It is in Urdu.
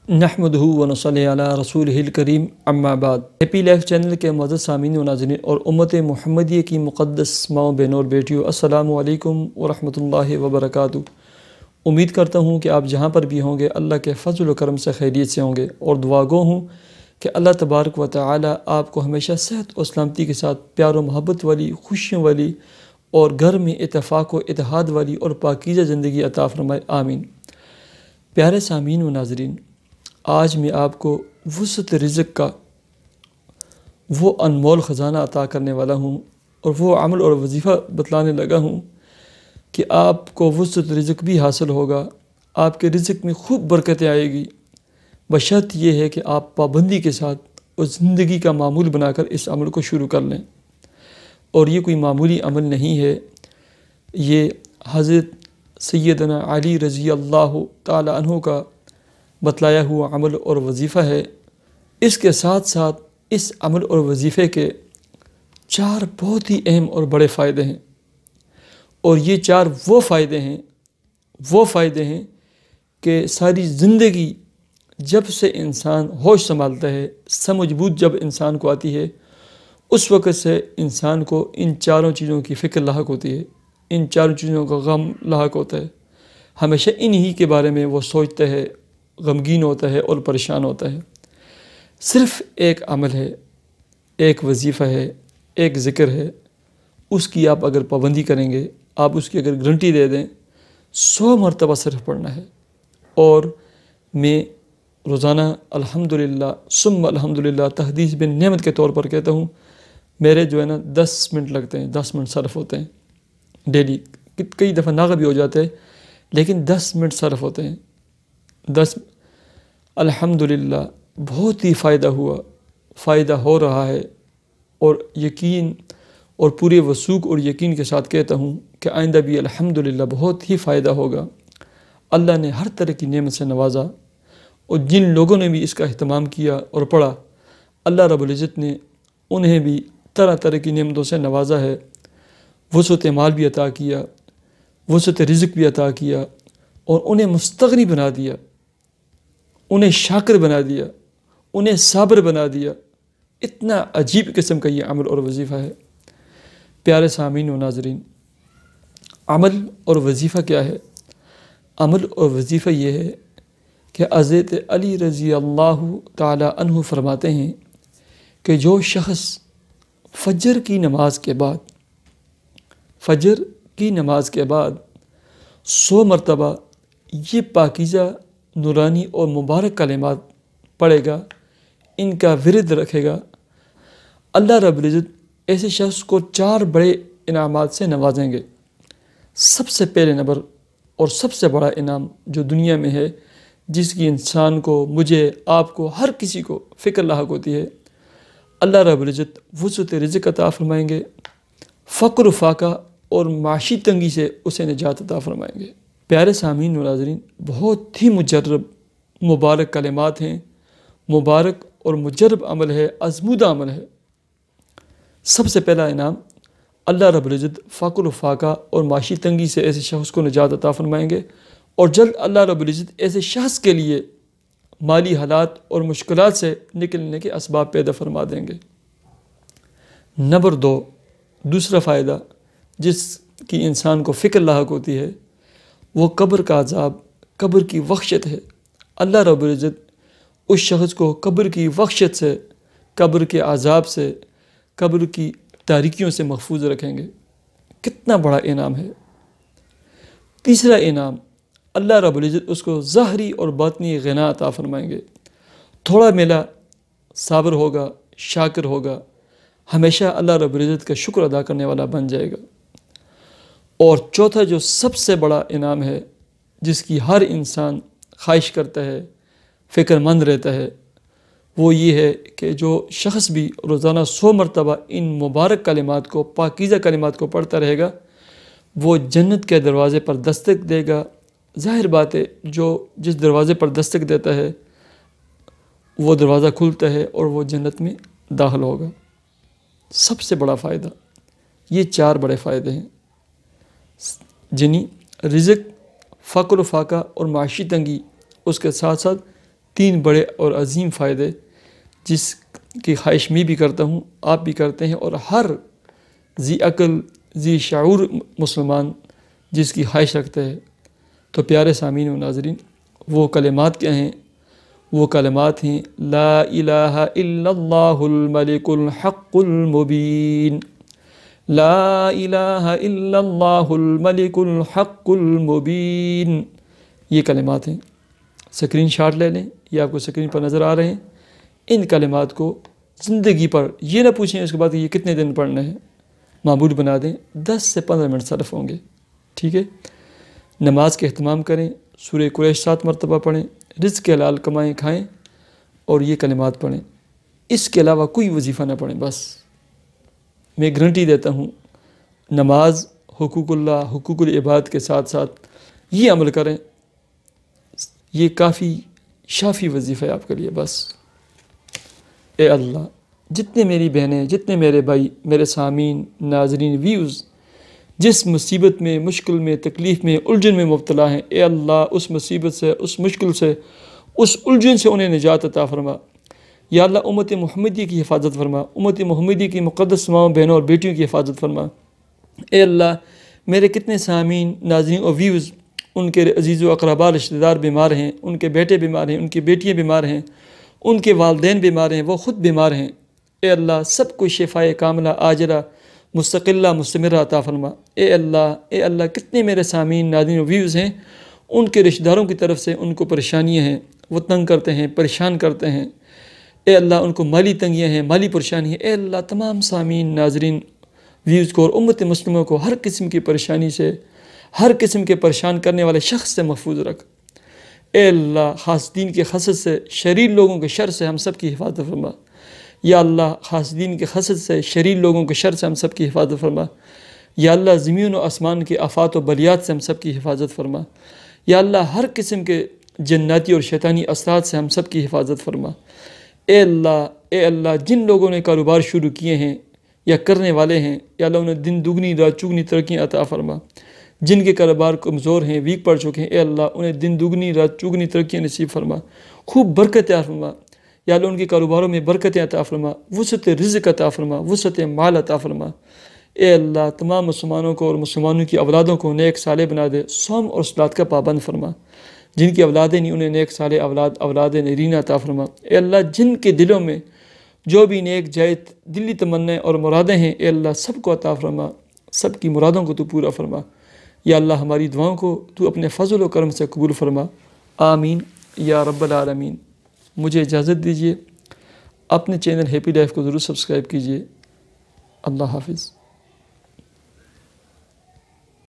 نحمدہ و نصلی علی رسولہ الکریم اما بعد۔ ہیپی لائف چینل کے معزز سامعین و ناظرین اور امت محمدیہ کی مقدس ماؤں بہنوں اور بیٹیوں، السلام علیکم ورحمۃ اللہ وبرکاتہ۔ امید کرتا ہوں کہ آپ جہاں پر بھی ہوں گے اللہ کے فضل و کرم سے خیریت سے ہوں گے، اور دعا گو ہوں کہ اللہ تبارک و تعالی آپ کو ہمیشہ صحت و سلامتی کے ساتھ پیار و محبت والی، خوشیوں والی اور گھر میں اتفاق و اتحاد والی اور پاکیزہ زندگی عطا فرمائے، آمین۔ پیارے سامعین و ناظرین، آج میں آپ کو وسعت رزق کا وہ انمول خزانہ عطا کرنے والا ہوں، اور وہ عمل اور وظیفہ بتلانے لگا ہوں کہ آپ کو وسعت رزق بھی حاصل ہوگا، آپ کے رزق میں خوب برکتیں آئے گی، بشرط یہ ہے کہ آپ پابندی کے ساتھ اس زندگی کا معمول بنا کر اس عمل کو شروع کر لیں۔ اور یہ کوئی معمولی عمل نہیں ہے، یہ حضرت سیدنا علی رضی اللہ تعالی عنہ کا بتلایا ہوا عمل اور وظیفہ ہے۔ اس کے ساتھ ساتھ اس عمل اور وظیفے کے 4 بہت ہی اہم اور بڑے فائدے ہیں، اور یہ 4 وہ فائدے ہیں کہ ساری زندگی جب سے انسان ہوش سنبھالتا ہے، سمجھ بوجھ جب انسان کو آتی ہے، اس وقت سے انسان کو ان 4 چیزوں کی فکر لاحق ہوتی ہے، ان 4 چیزوں کا غم لاحق ہوتا ہے، ہمیشہ انہی کے بارے میں وہ سوچتا ہے، غمگین ہوتا ہے اور پریشان ہوتا ہے۔ صرف ایک عمل ہے، ایک وظیفہ ہے، ایک ذکر ہے، اس کی آپ اگر پابندی کریں گے، آپ اس کی اگر گارنٹی دے دیں، 100 مرتبہ صرف پڑھنا ہے۔ اور میں روزانہ الحمدللہ ثم الحمدللہ تحدیث بن نعمت کے طور پر کہتا ہوں، میرے جو ہے نا 10 منٹ لگتے ہیں، 10 منٹ صرف ہوتے ہیں ڈیلی، کئی دفعہ ناغہ بھی ہو جاتے ہیں، لیکن 10 منٹ صرف ہوتے ہیں۔ 10 الحمدللہ بہت ہی فائدہ ہو رہا ہے، اور یقین اور پورے وثوق اور یقین کے ساتھ کہتا ہوں کہ آئندہ بھی الحمدللہ بہت ہی فائدہ ہوگا۔ اللہ نے ہر طرح کی نعمت سے نوازا، اور جن لوگوں نے بھی اس کا اہتمام کیا اور پڑھا، اللہ رب العزت نے انہیں بھی طرح طرح کی نعمتوں سے نوازا ہے، وسعت مال بھی عطا کیا، وسعت رزق بھی عطا کیا، اور انہیں مستغنی بنا دیا، انہیں شاکر بنا دیا، انہیں صابر بنا دیا۔ اتنا عجیب قسم کا یہ عمل اور وظیفہ ہے۔ پیارے سامعین و ناظرین، عمل اور وظیفہ کیا ہے؟ عمل اور وظیفہ یہ ہے کہ حضرت علی رضی اللہ تعالی عنہ فرماتے ہیں کہ جو شخص فجر کی نماز کے بعد 100 مرتبہ یہ پاکیزہ نورانی اور مبارک کلمات پڑھے گا، ان کا ورد رکھے گا، اللہ رب العزت ایسے شخص کو 4 بڑے انعامات سے نوازیں گے۔ سب سے پہلے نمبر اور سب سے بڑا انعام جو دنیا میں ہے، جس کی انسان کو، مجھے، آپ کو، ہر کسی کو فکر لاحق ہوتی ہے، اللہ رب العزت وسعت رزق عطا فرمائیں گے، فقر و فاقہ اور معاشی تنگی سے اسے نجات عطا فرمائیں گے۔ پیارے سامعین و ناظرین، بہت ہی مجرب مبارک کلمات ہیں، مبارک اور مجرب عمل ہے، آزمودہ عمل ہے۔ سب سے پہلا انعام، اللہ رب العزت فقر و فاقہ اور معاشی تنگی سے ایسے شخص کو نجات عطا فرمائیں گے، اور جلد اللہ رب العزت ایسے شخص کے لیے مالی حالات اور مشکلات سے نکلنے کے اسباب پیدا فرما دیں گے۔ نمبر 2، دوسرا فائدہ جس کی انسان کو فکر لاحق ہوتی ہے، وہ قبر کا عذاب، قبر کی وحشت ہے۔ اللہ رب العزت اس شخص کو قبر کی وحشت سے، قبر کے عذاب سے، قبر کی تاریکیوں سے محفوظ رکھیں گے۔ کتنا بڑا انعام ہے۔ تیسرا انعام، اللہ رب العزت اس کو ظاہری اور باطنی غنا عطا فرمائیں گے۔ تھوڑا ملا صابر ہوگا، شاکر ہوگا، ہمیشہ اللہ رب العزت کا شکر ادا کرنے والا بن جائے گا۔ اور چوتھا جو سب سے بڑا انعام ہے، جس کی ہر انسان خواہش کرتا ہے، فکر مند رہتا ہے، وہ یہ ہے کہ جو شخص بھی روزانہ 100 مرتبہ ان مبارک کلمات کو، پاکیزہ کلمات کو پڑھتا رہے گا، وہ جنت کے دروازے پر دستک دے گا۔ ظاہر بات ہے، جو جس دروازے پر دستک دیتا ہے وہ دروازہ کھلتا ہے اور وہ جنت میں داخل ہوگا۔ سب سے بڑا فائدہ، یہ 4 بڑے فائدے ہیں، رزق، فقر و فاقہ اور معاشی تنگی، اس کے ساتھ ساتھ 3 بڑے اور عظیم فائدے جس کی خواہش میں بھی کرتا ہوں، آپ بھی کرتے ہیں، اور ہر ذی عقل ذی شعور مسلمان جس کی خواہش رکھتا ہے۔ تو پیارے سامعین و ناظرین، وہ کلمات کیا ہیں؟ وہ کلمات ہیں لا الہ الا اللہ الملک الحق المبین، لا الہ الا اللہ الملک الحق المبین۔ یہ کلمات ہیں، سکرین شاٹ لے لیں، یہ آپ کو سکرین پر نظر آ رہے ہیں۔ ان کلمات کو زندگی پر یہ نہ پوچھیں اس کے بعد یہ کتنے دن پڑھنا ہے، معمول بنا دیں، 10 سے 15 منٹ صرف ہوں گے، ٹھیک ہے؟ نماز کے اہتمام کریں، سورہ قریش 7 مرتبہ پڑھیں، رزق کے حلال کمائیں کھائیں، اور یہ کلمات پڑھیں۔ اس کے علاوہ کوئی وظیفہ نہ پڑھیں۔ بس میں گارنٹی دیتا ہوں، نماز، حقوق اللہ، حقوق العباد کے ساتھ ساتھ یہ عمل کریں، یہ کافی شافی وظیفہ ہے آپ کے لیے۔ بس اے اللہ، جتنے میری بہنیں، جتنے میرے بھائی، میرے سامعین، ناظرین، ویوز جس مصیبت میں، مشکل میں، تکلیف میں، الجھن میں مبتلا ہیں، اے اللہ اس مصیبت سے، اس مشکل سے، اس الجھن سے انہیں نجات عطا فرما۔ یا اللہ امت محمدی کی حفاظت فرما، امت محمدی کی مقدس ماؤں، بہنوں اور بیٹیوں کی حفاظت فرما۔ اے اللہ میرے کتنے سامعین، ناظرین اور ویوز، ان کے عزیز و اقربا رشتہ دار بیمار ہیں، ان کے بیٹے بیمار ہیں، ان کی بیٹیاں بیمار ہیں، ان کے والدین بیمار ہیں، وہ خود بیمار ہیں۔ اے اللہ سب کو شفائے کاملہ عاجلہ مستقلہ مستمرہ عطا فرما۔ اے اللہ کتنے میرے سامعین، ناظرین و ویوز ہیں، ان کے رشتہ داروں کی طرف سے ان کو پریشانیاں ہیں، وہ تنگ کرتے ہیں، پریشان کرتے ہیں۔ اے اللہ ان کو مالی تنگیاں ہیں، مالی پریشانی ہے۔ اے اللہ تمام سامعین، ناظرین، ویوز کو اور امت مسلموں کو ہر قسم کی پریشانی سے، ہر قسم کے پریشان کرنے والے شخص سے محفوظ رکھ۔ اے اللہ حاسدین کے حسد سے، شریر لوگوں کے شر سے ہم سب کی حفاظت فرما۔ یا اللہ حاسدین کے حسد سے، شریر لوگوں کے شر سے ہم سب کی حفاظت فرما۔ یا اللہ زمین و آسمان کے آفات و بلیات سے ہم سب کی حفاظت فرما۔ یا اللہ ہر قسم کے جناتی اور شیطانی اثرات سے ہم سب کی حفاظت فرما۔ اے اللہ جن لوگوں نے کاروبار شروع کیے ہیں یا کرنے والے ہیں، یا اللہ انہیں دن دگنی رات چگنی ترقیاں عطا فرما۔ جن کے کاروبار کمزور ہیں، ویک پڑ چکے ہیں، اے اللہ انہیں دن دگنی رات چگنی ترقیاں نصیب فرما، خوب برکت عطا فرما۔ یا اللہ ان کے کاروباروں میں برکتیں عطا فرما، وسعت رزق عطا فرما، وسعت مال عطا فرما۔ اے اللہ تمام مسلمانوں کو اور مسلمانوں کی اولادوں کو نیک صالح بنا دے، صوم اور صلات کا پابند فرما۔ جن کی اولادیں نہیں انہیں نیک صالح اولاد نرینہ عطا فرما۔ اے اللہ جن کے دلوں میں جو بھی نیک جائز دلی تمنائیں اور مرادیں ہیں، اے اللہ سب کو عطا فرما، سب کی مرادوں کو تو پورا فرما۔ یا اللہ ہماری دعاؤں کو تو اپنے فضل و کرم سے قبول فرما، آمین یا رب العالمین۔ مجھے اجازت دیجیے، اپنے چینل ہیپی لائف کو ضرور سبسکرائب کیجیے۔ اللہ حافظ۔